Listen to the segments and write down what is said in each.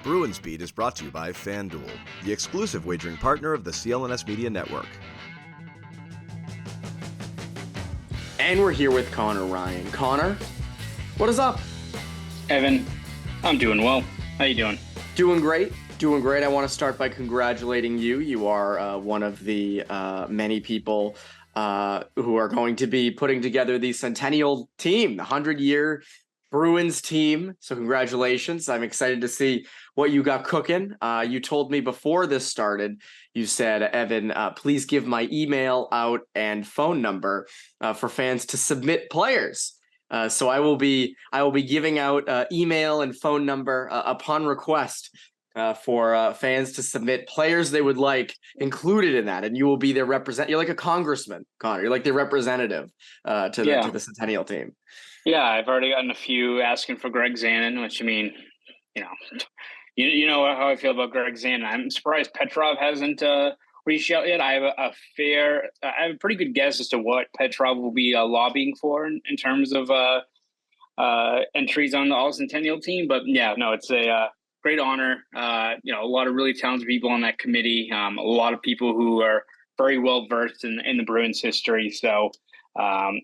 Bruins Beat is brought to you by FanDuel, the exclusive wagering partner of the CLNS Media Network. And we're here with Conor Ryan. Conor, what is up? Evan, I'm doing well. How you doing? Doing great. Doing great. I want to start by congratulating you. You are one of the many people who are going to be putting together the Centennial team, the 100-year Bruins team. So congratulations. I'm excited to see what you got cooking. You told me before this started, you said, Evan, please give my email out and phone number for fans to submit players. So I will be giving out email and phone number upon request for fans to submit players they would like included in that, and you will be their represent. You're like a congressman, Conor. You're like the representative to the Centennial team. Yeah, I've already gotten a few asking for Greg Zanin, which, I mean, you know how I feel about Greg Zanin. I'm surprised Petrov hasn't reached out yet. I have a pretty good guess as to what Petrov will be lobbying for in terms of entries on the All Centennial team. But yeah, no, it's a great honor. A lot of really talented people on that committee. A lot of people who are very well versed in the Bruins history. So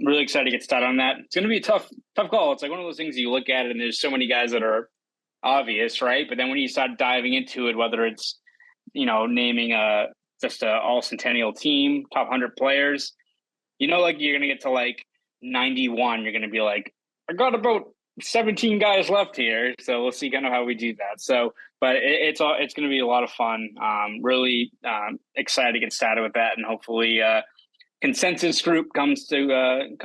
really excited to get started on that. It's going to be a tough call. It's like one of those things you look at it and there's so many guys that are obvious, right? But then when you start diving into it, whether it's, naming just a all Centennial team, top 100 players, like you're going to get to like 91. You're going to be like, I got about 17 guys left here. So we'll see kind of how we do that. So, but it's going to be a lot of fun. Really excited to get started with that, and hopefully consensus group comes and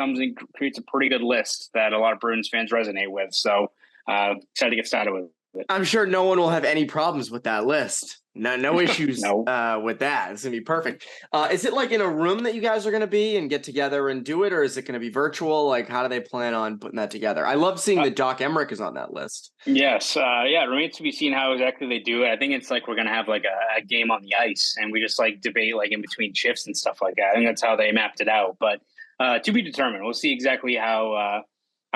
creates a pretty good list that a lot of Bruins fans resonate with. So excited to get started with it. I'm sure no one will have any problems with that list. No issues No. With that. It's going to be perfect. Is it like in a room that you guys are going to be and get together and do it, or is it going to be virtual? Like, how do they plan on putting that together? I love seeing that Doc Emmerich is on that list. Yes. It remains to be seen how exactly they do it. I think it's like we're going to have like a game on the ice, and we just like debate like in between shifts and stuff like that. I think that's how they mapped it out. But to be determined. We'll see exactly how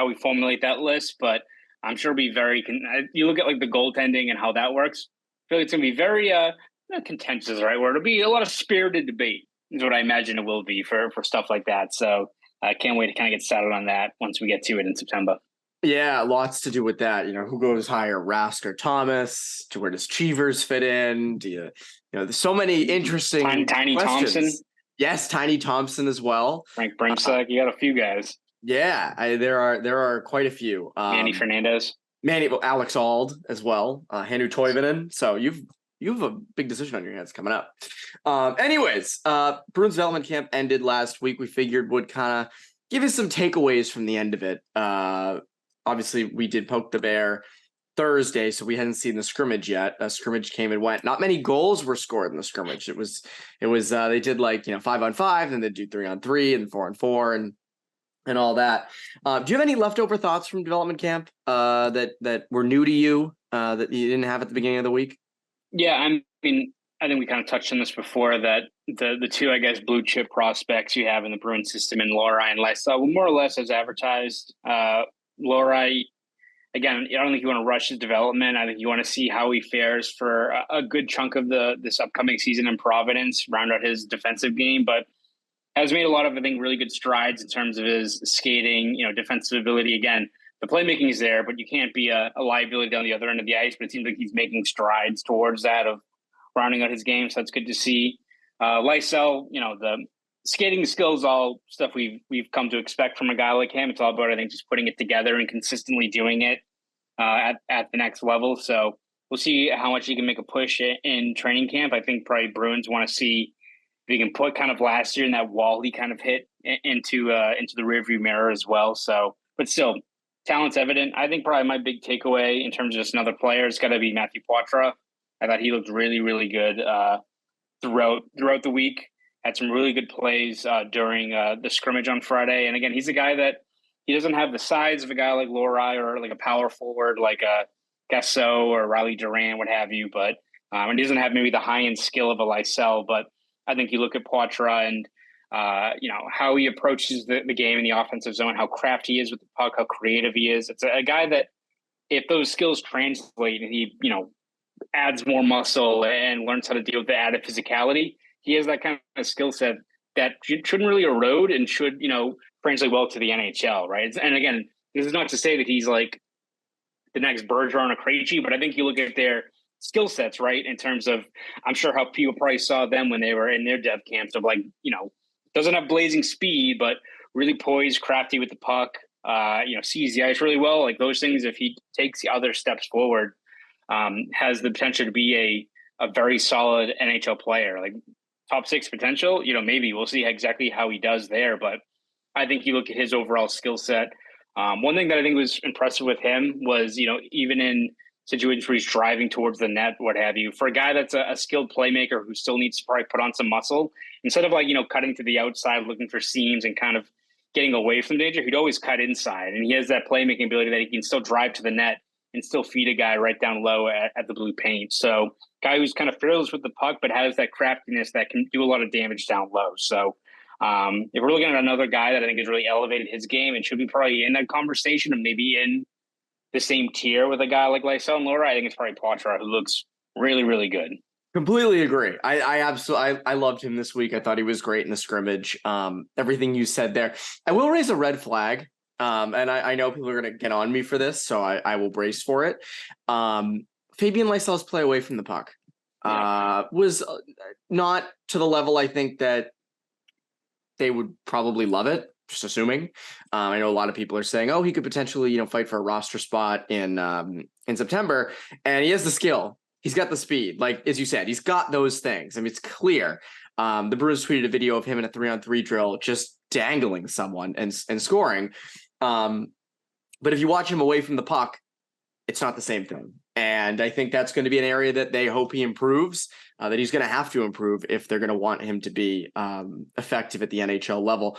we formulate that list. But I'm sure it'll be very you look at like the goaltending and how that works. I feel like it's going to be very not contentious is the right word. It'll be a lot of spirited debate is what I imagine it will be for stuff like that. So I can't wait to kind of get started on that once we get to it in September. Yeah, lots to do with that. Who goes higher, Rask or Thomas? To where does Cheevers fit in? There's so many interesting Tiny questions. Thompson. Yes, Tiny Thompson as well. Frank Brinkside. You got a few guys. Yeah, there are quite a few. Manny Fernandez. Alex Ald as well. Hannu Toivonen. So you have a big decision on your hands coming up. Anyways, Bruins Development Camp ended last week. We figured would kind of give you some takeaways from the end of it. Obviously, we did poke the bear Thursday, so we hadn't seen the scrimmage yet. A scrimmage came and went. Not many goals were scored in the scrimmage. It was they did 5-on-5, then they do 3-on-3 and 4-on-4 and all that. Do you have any leftover thoughts from development camp that were new to you that you didn't have at the beginning of the week? Yeah, I think we kind of touched on this before, that the two, I guess, blue chip prospects you have in the Bruins system in Lohrei and Lysell were more or less as advertised. Lohrei, again, I don't think you want to rush his development. I think you want to see how he fares for a good chunk of this upcoming season in Providence, round out his defensive game, but has made a lot of, I think, really good strides in terms of his skating, defensive ability. Again, the playmaking is there, but you can't be a liability down the other end of the ice. But it seems like he's making strides towards that of rounding out his game. So that's good to see. Lysell, the skating skills, all stuff we've come to expect from a guy like him. It's all about, I think, just putting it together and consistently doing it at the next level. So we'll see how much he can make a push in training camp. I think probably Bruins want to see if he can put kind of last year in that wall he kind of hit into the rearview mirror as well. So, but still, talent's evident. I think probably my big takeaway in terms of just another player has got to be Matthew Poitras. I thought he looked really, really good throughout the week. Had some really good plays during the scrimmage on Friday. And again, he's a guy that he doesn't have the size of a guy like Lohrei or like a power forward like a Gasso or Riley Duran, what have you. But and he doesn't have maybe the high-end skill of a Lysell. But I think you look at Poitras and how he approaches the game in the offensive zone, how crafty he is with the puck, how creative he is. It's a guy that if those skills translate and he, adds more muscle and learns how to deal with the added physicality, he has that kind of skill set that shouldn't really erode and should, translate well to the NHL, right? And again, this is not to say that he's like the next Bergeron or Krejci, but I think you look at their skill sets, right, in terms of, I'm sure how people probably saw them when they were in their dev camps of like, doesn't have blazing speed, but really poised, crafty with the puck, sees the ice really well. Like those things, if he takes the other steps forward, has the potential to be a very solid NHL player, like top 6 potential. Maybe we'll see exactly how he does there, but I think you look at his overall skill set. One thing that I think was impressive with him was, even in situations where he's driving towards the net, what have you, for a guy that's a skilled playmaker who still needs to probably put on some muscle, instead of like, cutting to the outside, looking for seams and kind of getting away from danger, he'd always cut inside. And he has that playmaking ability that he can still drive to the net and still feed a guy right down low at the blue paint. So guy who's kind of fearless with the puck, but has that craftiness that can do a lot of damage down low. So if we're looking at another guy that I think has really elevated his game and should be probably in that conversation and maybe in the same tier with a guy like Lysell and Laura, I think it's probably Poitras, who looks really, really good. Completely agree. I absolutely loved him this week. I thought he was great in the scrimmage. Everything you said there. I will raise a red flag. And I know people are going to get on me for this, so I will brace for it. Fabian Lysell's play away from the puck was not to the level I think that they would probably love it. Just assuming. I know a lot of people are saying, "Oh, he could potentially, fight for a roster spot in September," and he has the skill. He's got the speed, like as you said, he's got those things. I mean, it's clear. The Bruins tweeted a video of him in a 3-on-3 drill, just dangling someone and scoring. But if you watch him away from the puck, it's not the same thing. And I think that's going to be an area that they hope he improves, that he's going to have to improve if they're going to want him to be effective at the NHL level.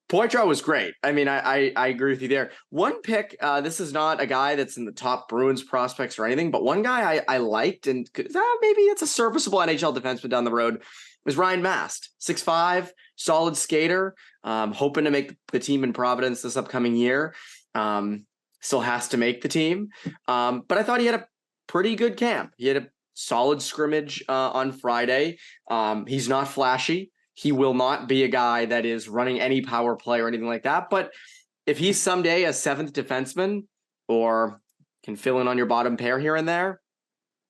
Poitras was great. I mean, I agree with you there. One pick, this is not a guy that's in the top Bruins prospects or anything, but one guy I liked, and maybe it's a serviceable NHL defenseman down the road, was Ryan Mast. 6'5", solid skater, hoping to make the team in Providence this upcoming year. Still has to make the team. But I thought he had a pretty good camp. He had a solid scrimmage on Friday. He's not flashy. He will not be a guy that is running any power play or anything like that. But if he's someday a 7th defenseman or can fill in on your bottom pair here and there,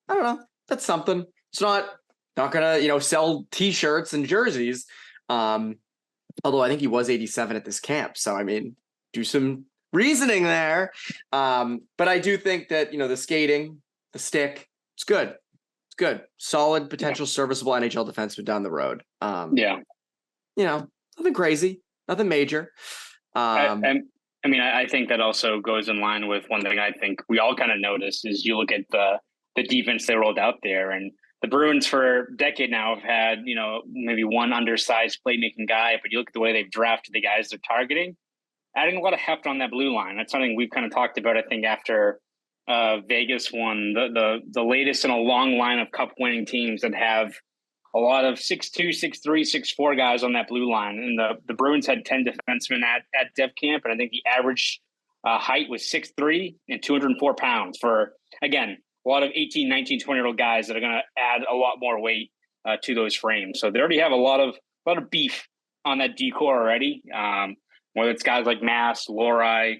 I don't know. That's something. It's not going to, sell T-shirts and jerseys. Although I think he was 87 at this camp. So, I mean, do some reasoning there. But I do think that, the skating, the stick, it's good. It's good. Solid, potential serviceable NHL defenseman down the road. Nothing crazy, nothing major. I think that also goes in line with one thing I think we all kind of noticed is you look at the defense they rolled out there, and the Bruins for a decade now have had, maybe one undersized playmaking guy, but you look at the way they've drafted the guys they're targeting, adding a lot of heft on that blue line. That's something we've kind of talked about, I think, after Vegas won the latest in a long line of cup winning teams that have a lot of 6'2", 6'3", 6'4" guys on that blue line. And the Bruins had 10 defensemen at Dev Camp, and I think the average height was 6'3" and 204 pounds for, again, a lot of 18, 19, 20-year-old guys that are going to add a lot more weight to those frames. So they already have a lot of beef on that decor already. Whether it's guys like Mass, Lorai,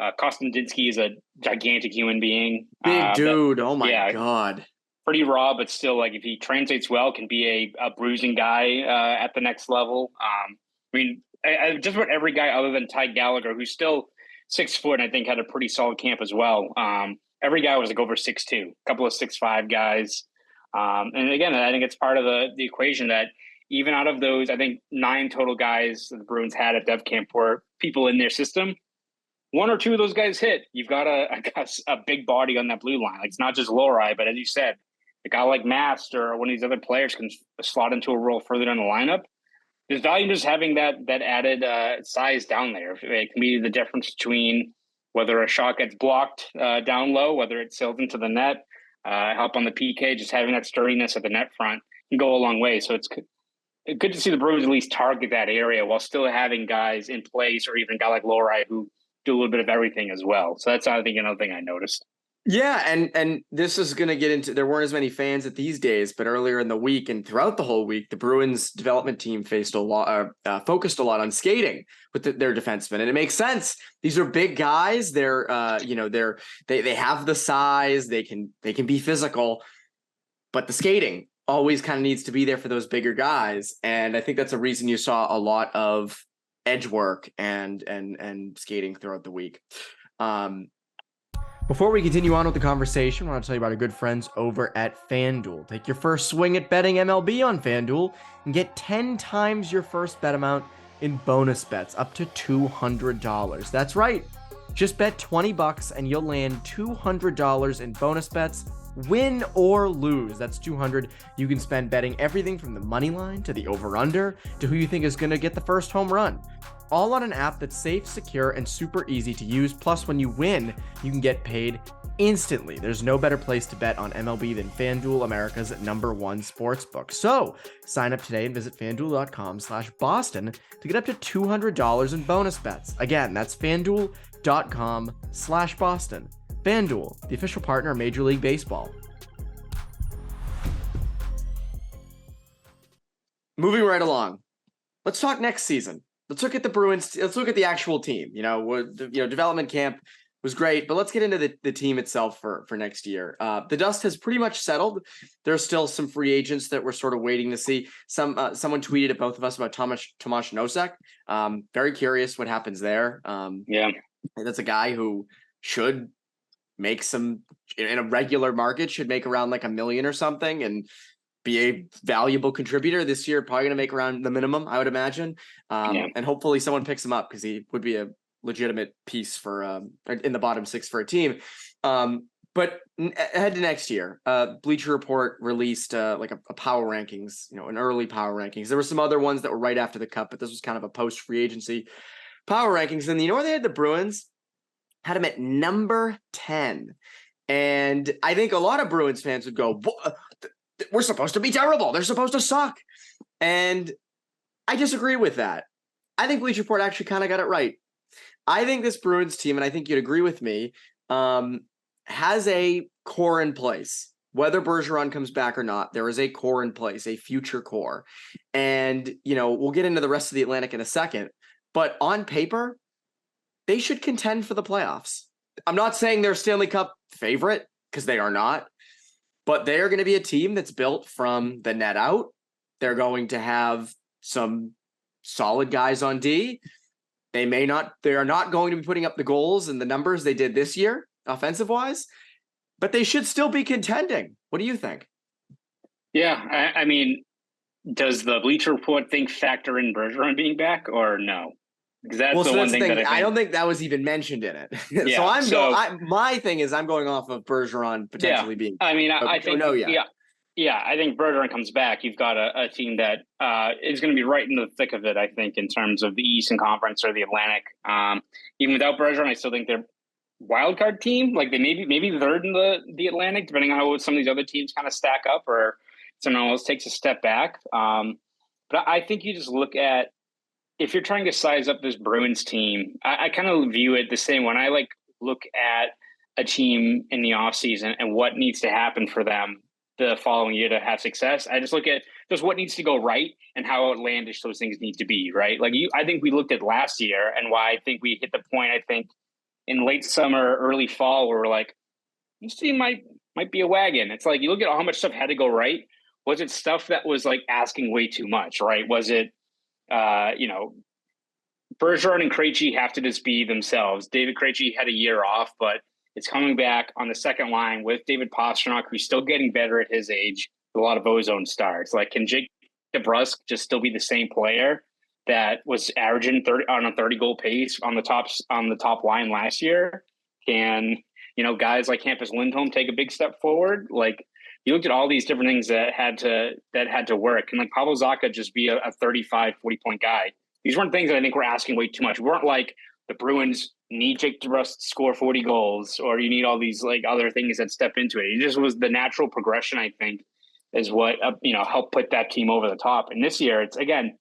Kostandinski is a gigantic human being. Big dude. Oh my God. Pretty raw, but still, like, if he translates well, can be a bruising guy at the next level. Just about every guy other than Ty Gallagher, who's still 6 foot, and I think had a pretty solid camp as well. Every guy was like over 6'2", a couple of 6'5" guys. And again, I think it's part of the equation that even out of those, I think 9 total guys that the Bruins had at Dev Camp were people in their system. 1 or 2 of those guys hit. You've got a big body on that blue line. Like, it's not just Lorai, but as you said, a guy like Mast or one of these other players can slot into a role further down the lineup. There's value in just having that added size down there. It can be the difference between whether a shot gets blocked down low, whether it sails into the net, help on the PK, just having that sturdiness at the net front can go a long way. So it's good to see the Bruins at least target that area while still having guys in place, or even a guy like Lorai who do a little bit of everything as well. So that's, I think, another thing I noticed. Yeah, and this is going to get into, there weren't as many fans at these days, but earlier in the week and throughout the whole week, the Bruins development team focused a lot on skating with their defensemen, and it makes sense. These are big guys. They're they have the size. They can be physical, but the skating always kind of needs to be there for those bigger guys, and I think that's a reason you saw a lot of edge work and skating throughout the week. Before we continue on with the conversation, I want to tell you about our good friends over at FanDuel. Take your first swing at betting MLB on FanDuel and get 10 times your first bet amount in bonus bets, up to $200. That's right. Just bet $20 and you'll land $200 in bonus bets, win or lose. That's $200 you can spend betting everything from the money line to the over-under to who you think is going to get the first home run. All on an app that's safe, secure, and super easy to use. Plus, when you win, you can get paid instantly. There's no better place to bet on MLB than FanDuel, America's #1 sportsbook. So, sign up today and visit FanDuel.com/Boston to get up to $200 in bonus bets. Again, that's FanDuel.com/Boston. FanDuel, the official partner of Major League Baseball. Moving right along, let's talk next season. Let's look at the Bruins. Let's look at the actual team. Development camp was great, but let's get into the team itself for next year. The dust has pretty much settled. There are still some free agents that we're sort of waiting to see. Someone tweeted at both of us about Tomas Nosek. Very curious what happens there. Yeah, that's a guy who should make some in a regular market, should make around like $1 million or something, and be a valuable contributor this year. Probably going to make around the minimum, I would imagine. And hopefully someone picks him up because he would be a legitimate piece for in the bottom six for a team. But ahead to next year, Bleacher Report released like a power rankings, an early power rankings. There were some other ones that were right after the cut, but this was kind of a post free agency power rankings. And where they had the Bruins, had him at number 10. And I think a lot of Bruins fans would go, we're supposed to be terrible. They're supposed to suck. And I disagree with that. I think Bleacher Report actually kind of got it right. I think this Bruins team, and I think you'd agree with me, has a core in place. Whether Bergeron comes back or not, there is a core in place, a future core. And, we'll get into the rest of the Atlantic in a second. But on paper, they should contend for the playoffs. I'm not saying they're a Stanley Cup favorite, because they are not. But they are going to be a team that's built from the net out. They're going to have some solid guys on D. They are not going to be putting up the goals and the numbers they did this year, offensive wise, but they should still be contending. What do you think? Yeah. I mean, does the Bleacher Report thing factor in Bergeron being back or no? Because that's the one thing that I don't think that was even mentioned in it. Yeah, my thing is I'm going off of Bergeron potentially being. I mean, I think I think Bergeron comes back. You've got a team that is going to be right in the thick of it. I think in terms of the Eastern Conference or the Atlantic. Even without Bergeron, I still think they're wild card team. Like they maybe third in the Atlantic, depending on how some of these other teams kind of stack up, or someone else takes a step back. But I think you just look at. If you're trying to size up this Bruins team, I kind of view it the same when I look at a team in the offseason and what needs to happen for them the following year to have success. I just look at just what needs to go right and how outlandish those things need to be, right? I think we looked at last year and why I think we hit the point, I think, in late summer, early fall, where we're like, this team might be a wagon. It's like you look at how much stuff had to go right. Was it stuff that was asking way too much, right? Was it Bergeron and Krejci have to just be themselves. David Krejci had a year off, but it's coming back on the second line with David Pastrnak, who's still getting better at his age, with a lot of ozone starts. Can Jake DeBrusk just still be the same player that was averaging 30 on a 30-goal pace on the top line last year? Can guys like Hampus Lindholm take a big step forward? You looked at all these different things that had to work. And Pavel Zacha just be a 35, 40-point guy? These weren't things that I think we're asking way too much. We weren't like the Bruins need Jake DeBrusk to score 40 goals or you need all these other things that step into it. It just was the natural progression, I think, is what helped put that team over the top. And this year, it's, again,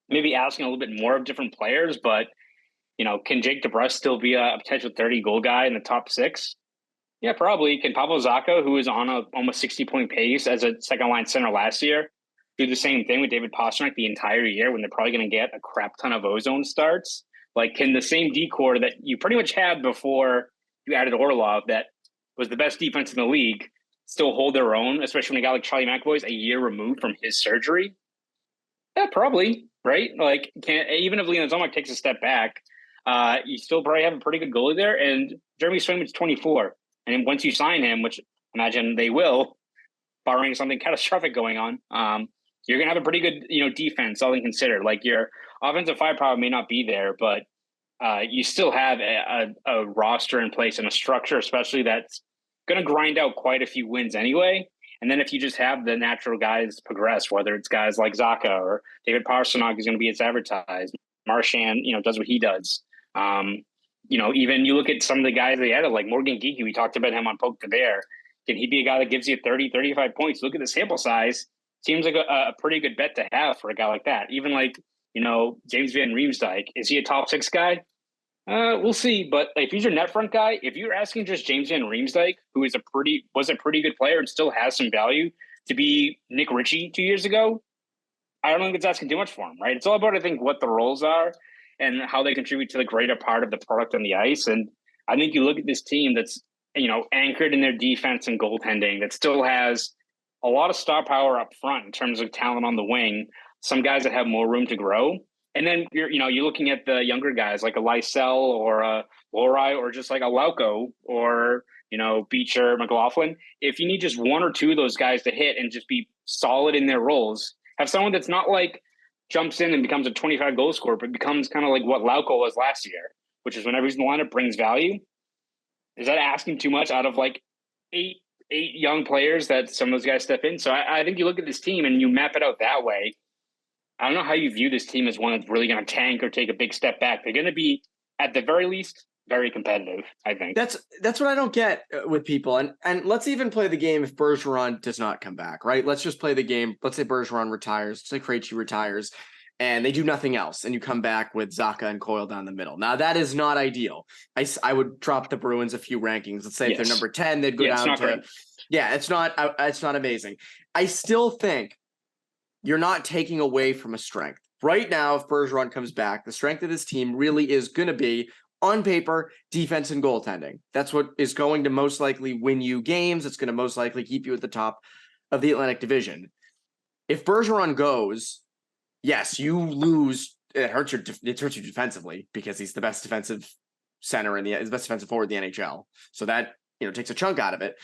maybe asking a little bit more of different players, but, can Jake DeBrusk still be a potential 30-goal guy in the top six? Yeah, probably. Can Pavel Zacha, who is on a almost 60-point pace as a second-line center last year, do the same thing with David Pastrnak the entire year when they're probably going to get a crap ton of ozone starts? Like, can the same decor that you pretty much had before you added Orlov, that was the best defense in the league, still hold their own, especially when a guy like Charlie McAvoy is a year removed from his surgery? Yeah, probably, right? Like, even if Leon Zomak takes a step back, you still probably have a pretty good goalie there. And Jeremy Swayman's 24. And once you sign him, which I imagine they will, barring something catastrophic going on, you're going to have a pretty good, defense, all things considered. Like, your offensive firepower may not be there, but you still have a roster in place and a structure, especially that's going to grind out quite a few wins anyway. And then if you just have the natural guys progress, whether it's guys like Zacha or David Pastrnak is going to be as advertised, Marchand, does what he does. Even you look at some of the guys they added, like Morgan Geekie, we talked about him on Poke the Bear. Can he be a guy that gives you 30, 35 points? Look at the sample size. Seems like a pretty good bet to have for a guy like that. Even like, James Van Riemsdyk, is he a top 6 guy? We'll see. But if he's your net front guy, if you're asking just James Van Riemsdyk, who was a pretty good player and still has some value, to be Nick Ritchie 2 years ago, I don't think it's asking too much for him, right? It's all about, I think, what the roles are and how they contribute to the greater part of the product on the ice. And I think you look at this team that's, anchored in their defense and goaltending, that still has a lot of star power up front in terms of talent on the wing, some guys that have more room to grow. And then you're looking at the younger guys like a Lysell or a Lohrei or just like a Lauko or, Beecher, McLaughlin. If you need just one or two of those guys to hit and just be solid in their roles, have someone that's not like jumps in and becomes a 25 goal scorer, but becomes kind of like what Lauko was last year, which is whenever he's in the lineup brings value. Is that asking too much out of like eight young players that some of those guys step in? So I think you look at this team and you map it out that way. I don't know how you view this team as one that's really going to tank or take a big step back. They're going to be, at the very least, very competitive, I think. That's what I don't get with people. And let's even play the game if Bergeron does not come back, right? Let's just play the game. Let's say Bergeron retires. Let's say Krejci retires. And they do nothing else. And you come back with Zacha and Coyle down the middle. Now, that is not ideal. I would drop the Bruins a few rankings. Let's say if they're number 10, they'd go down to great. Yeah, it's not amazing. I still think you're not taking away from a strength. Right now, if Bergeron comes back, the strength of this team really is going to be, on paper, defense and goaltending. That's what is going to most likely win you games. It's going to most likely keep you at the top of the Atlantic Division. If Bergeron goes, yes, you lose. It hurts you defensively because he's the best defensive center the best defensive forward in the NHL. So that takes a chunk out of it.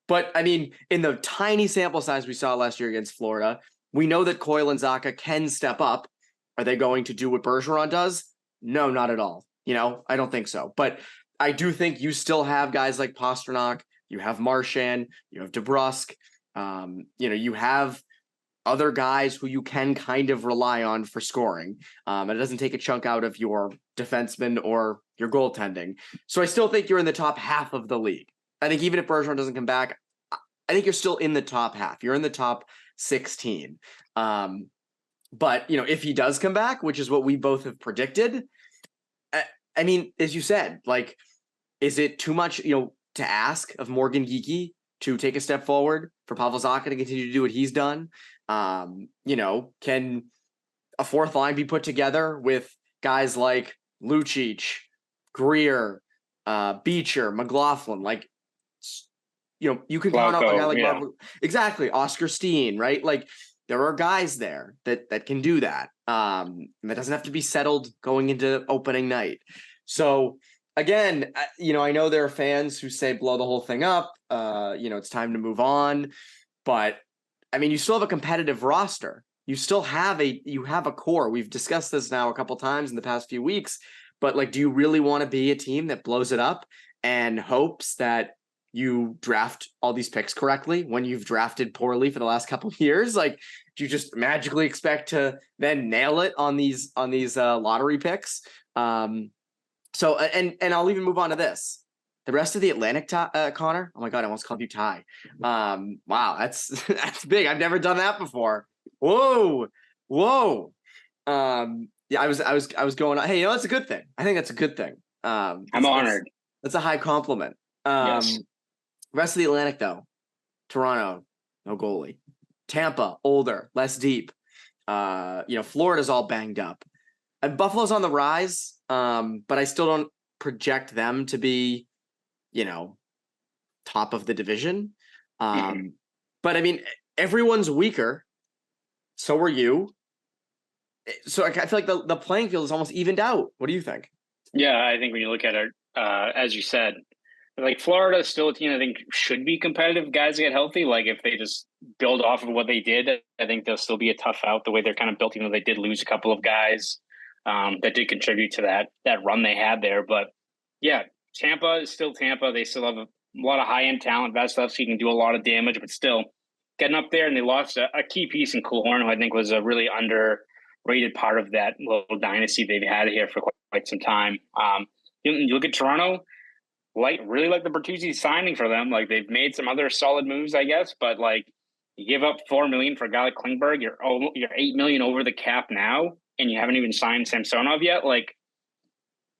But I mean, in the tiny sample size we saw last year against Florida, we know that Coyle and Zacha can step up. Are they going to do what Bergeron does? No, not at all. I don't think so. But I do think you still have guys like Pastrnak. You have Marchand. You have DeBrusk. You have other guys who you can kind of rely on for scoring. And it doesn't take a chunk out of your defenseman or your goaltending. So I still think you're in the top half of the league. I think even if Bergeron doesn't come back, I think you're still in the top half. You're in the top 16. But, if he does come back, which is what we both have predicted, I mean, as you said, like, is it too much, to ask of Morgan Geekie to take a step forward, for Pavel Zacha to continue to do what he's done? Can a fourth line be put together with guys like Lucic, Greer, Beecher, McLaughlin? Like, you can count up a guy like exactly, Oscar Steen, right? Like, there are guys there that can do that. That doesn't have to be settled going into opening night. So again, I know there are fans who say blow the whole thing up. It's time to move on. But I mean, you still have a competitive roster. You still have a core. We've discussed this now a couple times in the past few weeks. But like, do you really want to be a team that blows it up and hopes that you draft all these picks correctly when you've drafted poorly for the last couple of years? Like, do you just magically expect to then nail it on these lottery picks? So I'll even move on to this. The rest of the Atlantic, Connor. Oh my God, I almost called you Ty. Wow, that's big. I've never done that before. Whoa. Yeah, I was going. Hey, that's a good thing. I think that's a good thing. I'm honored. That's a high compliment. Yes. Rest of the Atlantic, though. Toronto, no goalie. Tampa, older, less deep. Florida's all banged up. And Buffalo's on the rise, but I still don't project them to be, top of the division. But I mean, everyone's weaker. So are you. So I feel like the playing field is almost evened out. What do you think? Yeah, I think when you look at it, as you said, like Florida is still a team I think should be competitive. Guys get healthy. Like if they just build off of what they did, I think they'll still be a tough out the way they're kind of built. They did lose a couple of guys that did contribute to that run they had there. But yeah, Tampa is still Tampa. They still have a lot of high end talent. Vasilevsky can do a lot of damage, but still getting up there. And they lost a key piece in Coolhorn, who I think was a really underrated part of that little dynasty they've had here for quite some time. You look at Toronto, really like the Bertuzzi signing for them. Like they've made some other solid moves, I guess, but like you give up $4 million for a guy like Klingberg, you're $8 million over the cap now, and you haven't even signed Samsonov yet. Like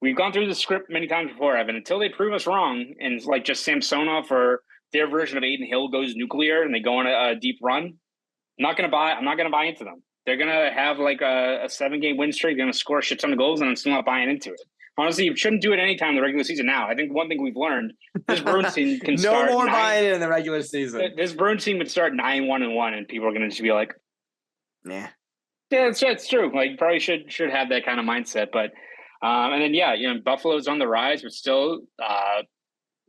we've gone through the script many times before, Evan. Until they prove us wrong, and like just Samsonov or their version of Aiden Hill goes nuclear and they go on a deep run, I'm not gonna buy into them. They're gonna have like a 7-game win streak. They're gonna score a shit ton of goals, and I'm still not buying into it. Honestly, you shouldn't do it anytime in the regular season now. I think one thing we've learned, this Bruins team can start no more buying it in the regular season. This Bruins team would start 9-1-1, and people are going to just be like, nah. Yeah, it's true. Like, you probably should have that kind of mindset. But, and then, Buffalo's on the rise, but still,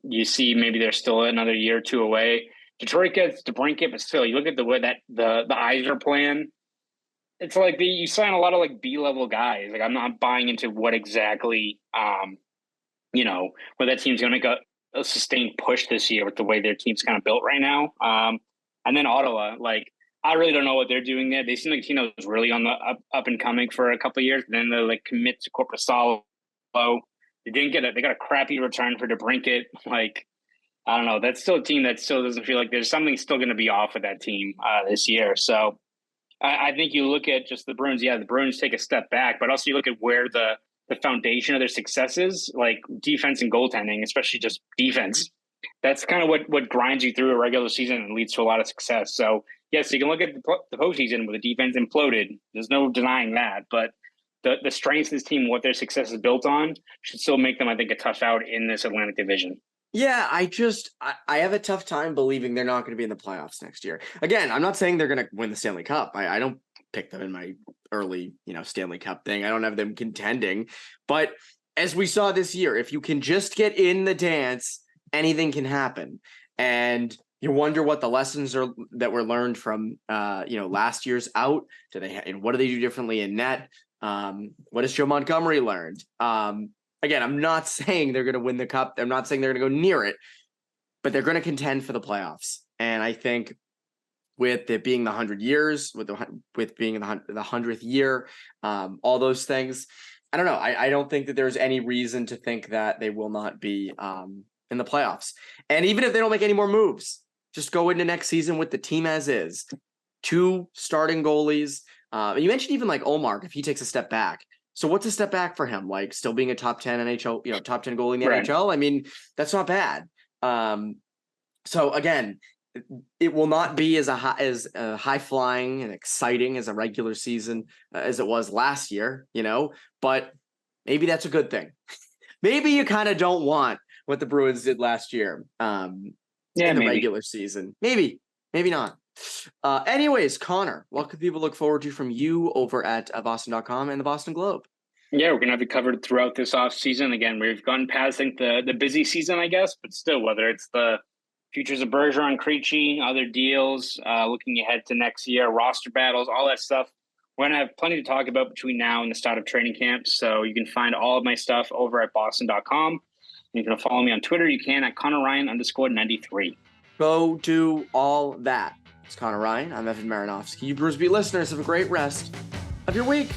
you see maybe they're still another year or two away. Detroit gets DeBrincat, but still, you look at the way that the Eisner plan, it's like you sign a lot of like B-level guys. Like I'm not buying into what exactly, where that team's going to make a sustained push this year with the way their team's kind of built right now. And then Ottawa, like I really don't know what they're doing there. They seem like a team that was really on the up and coming for a couple of years. Then they like commit to Korpisalo. They didn't get it. They got a crappy return for DeBrincat. Like I don't know. That's still a team that still doesn't feel like there's something still going to be off with that team this year. So. I think you look at just the Bruins. Yeah, the Bruins take a step back, but also you look at where the foundation of their success is, like defense and goaltending, especially just defense. That's kind of what grinds you through a regular season and leads to a lot of success. So, yes, you can look at the postseason where the defense imploded. There's no denying that. But the strengths of this team, what their success is built on, should still make them, I think, a tough out in this Atlantic Division. Yeah, I have a tough time believing they're not going to be in the playoffs next year. Again, I'm not saying they're going to win the Stanley Cup. I don't pick them in my early, Stanley Cup thing. I don't have them contending. But as we saw this year, if you can just get in the dance, anything can happen. And you wonder what the lessons are that were learned from, last year's out. And what do they do differently in net? What has Joe Montgomery learned? Again, I'm not saying they're going to win the cup. I'm not saying they're going to go near it, but they're going to contend for the playoffs. And I think with it being the 100 years, with being the 100th year, all those things, I don't know. I don't think that there's any reason to think that they will not be in the playoffs. And even if they don't make any more moves, just go into next season with the team as is. 2 starting goalies. You mentioned even like Omar, if he takes a step back. So what's a step back for him? Like still being a top 10 NHL, top 10 goalie in the NHL? I mean, that's not bad. So again, it will not be as high flying and exciting as a regular season as it was last year, but maybe that's a good thing. Maybe you kind of don't want what the Bruins did last year in the regular season. Maybe not. Anyways, Conor, what could people look forward to from you over at Boston.com and the Boston Globe? Yeah, we're going to have it covered throughout this off season. Again, we've gone past, I think, the busy season, I guess, but still, whether it's the futures of Bergeron, Krejci, other deals, looking ahead to next year, roster battles, all that stuff. We're going to have plenty to talk about between now and the start of training camp. So you can find all of my stuff over at Boston.com. You can follow me on Twitter. You can at ConorRyan_93. Go do all that. It's Conor Ryan. I'm Evan Marinofsky. You Bruins Beat listeners, have a great rest of your week.